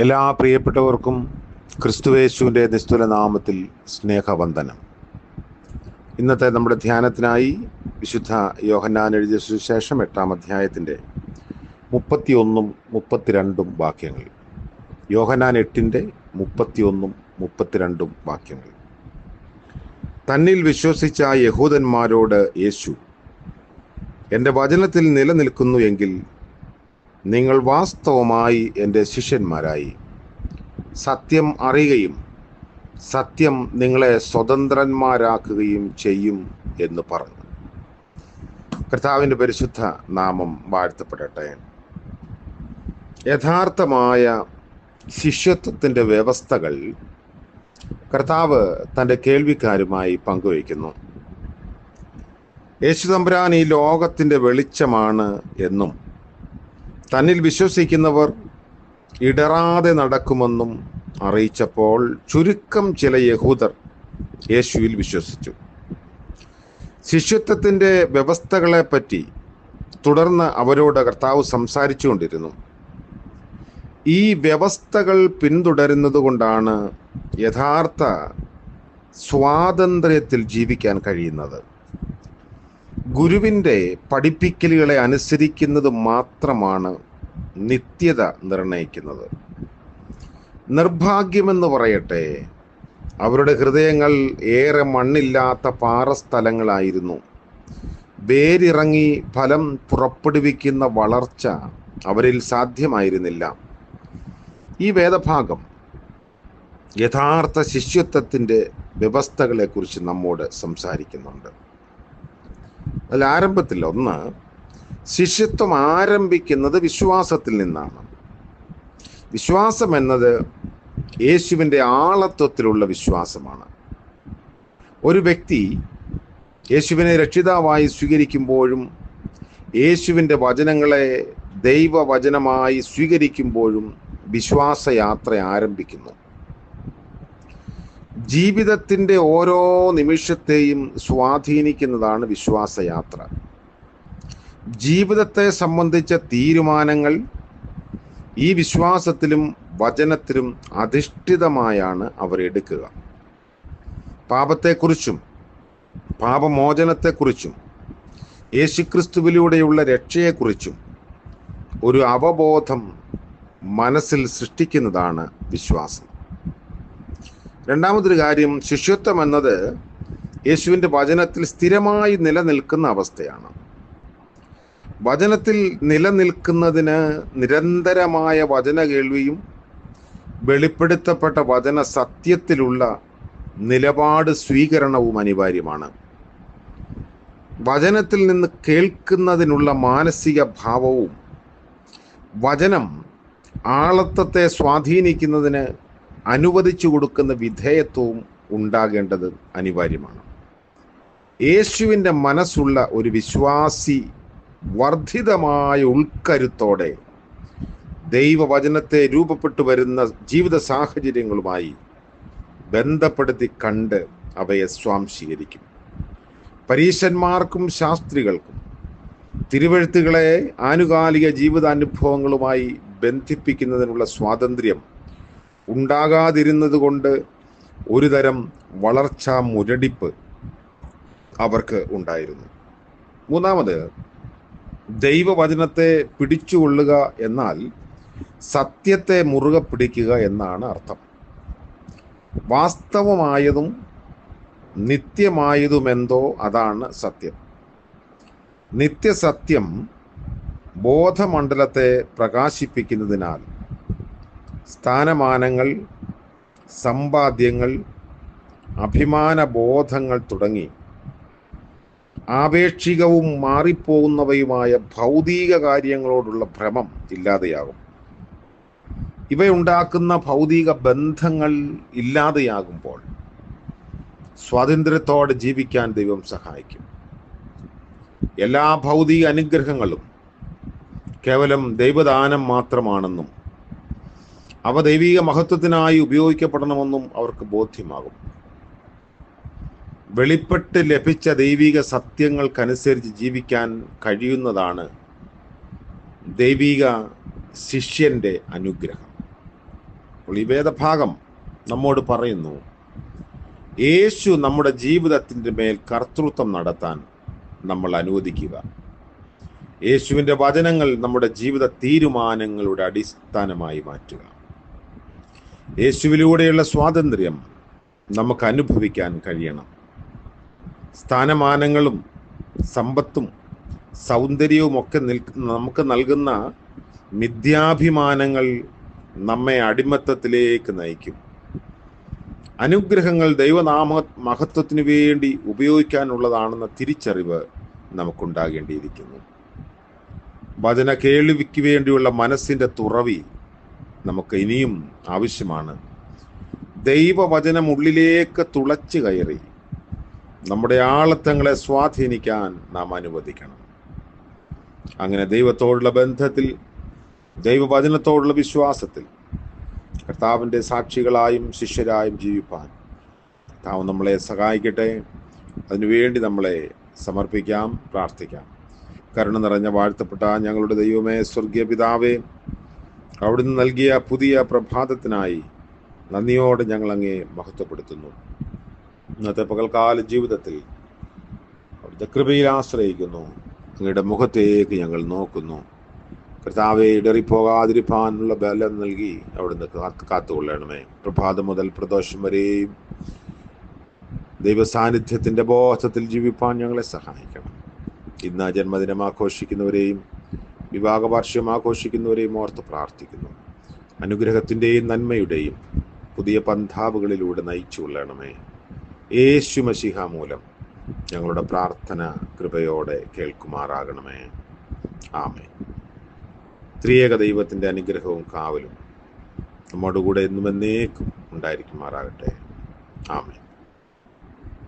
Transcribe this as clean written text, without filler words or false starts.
എല്ലാ പ്രിയപ്പെട്ടവർക്കും ക്രിസ്തുയേശുവിൻ്റെ നിസ്തുല നാമത്തിൽ സ്നേഹവന്ദനം. ഇന്നത്തെ നമ്മുടെ ധ്യാനത്തിനായി വിശുദ്ധ യോഹന്നാൻ എഴുതിയ സുവിശേഷം 8-ാം അധ്യായത്തിൻ്റെ 31 32 വാക്യങ്ങൾ. യോഹന്നാൻ 8-ന്റെ 31 32 വാക്യങ്ങൾ. തന്നിൽ വിശ്വസിച്ച യഹൂദന്മാരോട് യേശു, എൻ്റെ വചനത്തിൽ നിലനിൽക്കുന്നു എങ്കിൽ നിങ്ങൾ വാസ്തവമായി എൻ്റെ ശിഷ്യന്മാരായി, സത്യം അറിയുകയും സത്യം നിങ്ങളെ സ്വതന്ത്രന്മാരാക്കുകയും ചെയ്യും എന്ന് പറഞ്ഞു. കർത്താവിൻ്റെ പരിശുദ്ധ നാമം വാഴ്ത്തപ്പെടട്ടെ. യഥാർത്ഥമായ ശിഷ്യത്വത്തിൻ്റെ വ്യവസ്ഥകൾ കർത്താവ് തൻ്റെ കേൾവിക്കാരുമായി പങ്കുവയ്ക്കുന്നു. യേശു തമ്പുരാൻ ഈ ലോകത്തിൻ്റെ വെളിച്ചമാണ് എന്നും തന്നിൽ വിശ്വസിക്കുന്നവർ ഇടറാതെ നടക്കുമെന്നും അറിയിച്ചപ്പോൾ ചുരുക്കം ചില യഹൂദർ യേശുവിൽ വിശ്വസിച്ചു. ശിഷ്യത്വത്തിൻ്റെ വ്യവസ്ഥകളെപ്പറ്റി തുടർന്ന് അവരോട് കർത്താവ് സംസാരിച്ചുകൊണ്ടിരുന്നു. ഈ വ്യവസ്ഥകൾ പിന്തുടരുന്നത് കൊണ്ടാണ് യഥാർത്ഥ സ്വാതന്ത്ര്യത്തിൽ ജീവിക്കാൻ കഴിയുന്നത്. ഗുരുവിൻ്റെ പഠിപ്പിക്കലുകളെ അനുസരിക്കുന്നത് മാത്രമാണ് നിത്യത നിർണയിക്കുന്നത്. നിർഭാഗ്യമെന്ന് പറയട്ടെ, അവരുടെ ഹൃദയങ്ങൾ ഏറെ മണ്ണില്ലാത്ത പാറസ്ഥലങ്ങളായിരുന്നു. വേരിറങ്ങി ഫലം പുറപ്പെടുവിക്കുന്ന വളർച്ച അവരിൽ സാധ്യമായിരുന്നില്ല. ഈ വേദഭാഗം യഥാർത്ഥ ശിഷ്യത്വത്തിൻ്റെ വ്യവസ്ഥകളെക്കുറിച്ച് നമ്മോട് സംസാരിക്കുന്നുണ്ട്. അതിൽ ആരംഭത്തിൽ ഒന്ന്, ശിഷ്യത്വം ആരംഭിക്കുന്നത് വിശ്വാസത്തിൽ നിന്നാണ്. വിശ്വാസം എന്നത് യേശുവിൻ്റെ ആളത്വത്തിലുള്ള വിശ്വാസമാണ്. ഒരു വ്യക്തി യേശുവിനെ രക്ഷിതാവായി സ്വീകരിക്കുമ്പോഴും യേശുവിൻ്റെ വചനങ്ങളെ ദൈവവചനമായി സ്വീകരിക്കുമ്പോഴും വിശ്വാസയാത്ര ആരംഭിക്കുന്നു. ജീവിതത്തിൻ്റെ ഓരോ നിമിഷത്തെയും സ്വാധീനിക്കുന്നതാണ് വിശ്വാസയാത്ര. ജീവിതത്തെ സംബന്ധിച്ച തീരുമാനങ്ങൾ ഈ വിശ്വാസത്തിലും വചനത്തിലും അധിഷ്ഠിതമായാണ് അവർ എടുക്കുക. പാപത്തെക്കുറിച്ചും പാപമോചനത്തെക്കുറിച്ചും യേശുക്രിസ്തുവിലൂടെയുള്ള രക്ഷയെക്കുറിച്ചും ഒരു അവബോധം മനസ്സിൽ സൃഷ്ടിക്കുന്നതാണ് വിശ്വാസം. രണ്ടാമതൊരു കാര്യം, ശിഷ്യത്വം എന്നത് യേശുവിൻ്റെ വചനത്തിൽ സ്ഥിരമായി നിലനിൽക്കുന്ന അവസ്ഥയാണ്. വചനത്തിൽ നിലനിൽക്കുന്നതിന് നിരന്തരമായ വചന കേൾവിയും വെളിപ്പെടുത്തപ്പെട്ട വചന സത്യത്തിലുള്ള നിലപാട് സ്വീകരണവും അനിവാര്യമാണ്. വചനത്തിൽ നിന്ന് കേൾക്കുന്നതിനുള്ള മാനസിക ഭാവവും വചനം ആളത്വത്തെ സ്വാധീനിക്കുന്നതിന് അനുവദിച്ചു കൊടുക്കുന്ന വിധേയത്വവും ഉണ്ടാകേണ്ടത് അനിവാര്യമാണ്. യേശുവിൻ്റെ മനസ്സുള്ള ഒരു വിശ്വാസി വർദ്ധിതമായ ഉൾക്കരുത്തോടെ ദൈവവചനത്തെ രൂപപ്പെട്ടു വരുന്ന ജീവിത സാഹചര്യങ്ങളുമായി ബന്ധപ്പെടുത്തി കണ്ട് അവയെ സ്വാംശീകരിക്കും. പരീശന്മാർക്കും ശാസ്ത്രികൾക്കും തിരുവെഴുത്തുകളെ ആനുകാലിക ജീവിതാനുഭവങ്ങളുമായി ബന്ധിപ്പിക്കുന്നതിനുള്ള സ്വാതന്ത്ര്യം ഉണ്ടാകാതിരുന്നത് കൊണ്ട് ഒരുതരം വളർച്ചാ മുരടിപ്പ് അവർക്ക് ഉണ്ടായിരുന്നു. മൂന്നാമത്, ദൈവവചനത്തെ പിടിച്ചുകൊള്ളുക എന്നാൽ സത്യത്തെ മുറുകെ പിടിക്കുക എന്നാണ് അർത്ഥം. വാസ്തവമായതും നിത്യമായതുമെന്തോ അതാണ് സത്യം. നിത്യസത്യം ബോധമണ്ഡലത്തെ പ്രകാശിപ്പിക്കുന്നതിനാൽ സ്ഥാനമാനങ്ങൾ, സമ്പാദ്യങ്ങൾ, അഭിമാനബോധങ്ങൾ തുടങ്ങി ആപേക്ഷികവും മാറിപ്പോകുന്നവയുമായ ഭൗതിക കാര്യങ്ങളോടുള്ള ഭ്രമം ഇല്ലാതെയാകും. ഇവയുണ്ടാക്കുന്ന ഭൗതിക ബന്ധങ്ങൾ ഇല്ലാതെയാകുമ്പോൾ സ്വാതന്ത്ര്യത്തോടെ ജീവിക്കാൻ ദൈവം സഹായിക്കും. എല്ലാ ഭൗതിക അനുഗ്രഹങ്ങളും കേവലം ദൈവദാനം മാത്രമാണെന്നും അവ ദൈവിക മഹത്വത്തിനായി ഉപയോഗിക്കപ്പെടണമെന്നും അവർക്ക് ബോധ്യമാകും. വെളിപ്പെട്ട് ലഭിച്ച ദൈവിക സത്യങ്ങൾക്കനുസരിച്ച് ജീവിക്കാൻ കഴിയുന്നതാണ് ദൈവിക ശിഷ്യന്റെ അനുഗ്രഹം. അപ്പോൾ ഈ വേദഭാഗം നമ്മോട് പറയുന്നു, യേശു നമ്മുടെ ജീവിതത്തിൻ്റെ മേൽ കർത്തൃത്വം നടത്താൻ നമ്മൾ അനുവദിക്കുക. യേശുവിൻ്റെ വചനങ്ങൾ നമ്മുടെ ജീവിത തീരുമാനങ്ങളുടെ അടിസ്ഥാനമായി മാറ്റുക. യേശുവിലൂടെയുള്ള സ്വാതന്ത്ര്യം നമുക്ക് അനുഭവിക്കാൻ കഴിയണം. സ്ഥാനമാനങ്ങളും സമ്പത്തും സൗന്ദര്യവും ഒക്കെ നമുക്ക് നൽകുന്ന മിഥ്യാഭിമാനങ്ങൾ നമ്മെ അടിമത്തത്തിലേക്ക് നയിക്കും. അനുഗ്രഹങ്ങൾ ദൈവനാമ മഹത്വത്തിനു വേണ്ടി ഉപയോഗിക്കാനുള്ളതാണെന്ന തിരിച്ചറിവ് നമുക്കുണ്ടാകേണ്ടിയിരിക്കുന്നു. വചന കേൾവിക്ക് വേണ്ടിയുള്ള മനസ്സിൻ്റെ തുറവി നമുക്ക് ഇനിയും ആവശ്യമാണ്. ദൈവവചനം ഉള്ളിലേക്ക് തുളച്ചു കയറി നമ്മുടെ ആളത്തങ്ങളെ സ്വാധീനിക്കാൻ നാം അനുവദിക്കണം. അങ്ങനെ ദൈവത്തോടുള്ള ബന്ധത്തിൽ, ദൈവവചനത്തോടുള്ള വിശ്വാസത്തിൽ കർത്താവിൻ്റെ സാക്ഷികളായും ശിഷ്യരായും ജീവിപ്പാൻ കർത്താവ് നമ്മളെ സഹായിക്കട്ടെ. അതിനുവേണ്ടി നമ്മളെ സമർപ്പിക്കാം, പ്രാർത്ഥിക്കാം. കരുണ നിറഞ്ഞ വാഴ്ത്തപ്പെട്ട ഞങ്ങളുടെ ദൈവമേ, സ്വർഗീയ പിതാവേ, അവിടുന്ന് നൽകിയ പുതിയ പ്രഭാതത്തിനായി നന്ദിയോടെ ഞങ്ങൾ അങ്ങേ മഹത്വപ്പെടുത്തുന്നു. ഇന്നത്തെ പകൽക്കാല ജീവിതത്തിൽ അവിടുത്തെ കൃപയിൽ ആശ്രയിക്കുന്നു. അങ്ങയുടെ മുഖത്തേക്ക് ഞങ്ങൾ നോക്കുന്നു. കർത്താവെ, ഇടറിപ്പോകാതിരിപ്പാനുള്ള ബലം നൽകി അവിടുന്ന് കാത്തുകൊള്ളണമേ. പ്രഭാതം മുതൽ പ്രദോഷം വരെയും ദൈവസാന്നിധ്യത്തിൻ്റെ ബോധത്തിൽ ജീവിപ്പാൻ ഞങ്ങളെ സഹായിക്കണം. ഇന്ന് ജന്മദിനം ആഘോഷിക്കുന്നവരെയും വിവാഹ വാർഷികം ആഘോഷിക്കുന്നവരെയും ഓർത്ത് പ്രാർത്ഥിക്കുന്നു. അനുഗ്രഹത്തിൻ്റെയും നന്മയുടെയും പുതിയ പന്ഥാവുകളിലൂടെ നയിച്ചു കൊള്ളണമേ. യേശു മശിഹ മൂലം ഞങ്ങളുടെ പ്രാർത്ഥന കൃപയോടെ കേൾക്കുമാറാകണമേ. ആമേൻ. ത്രിയേക ദൈവത്തിൻ്റെ അനുഗ്രഹവും കാവലും നമ്മോടുകൂടെ എന്നും എന്നേക്കും ഉണ്ടായിരിക്കുമാറാകട്ടെ. ആമേൻ.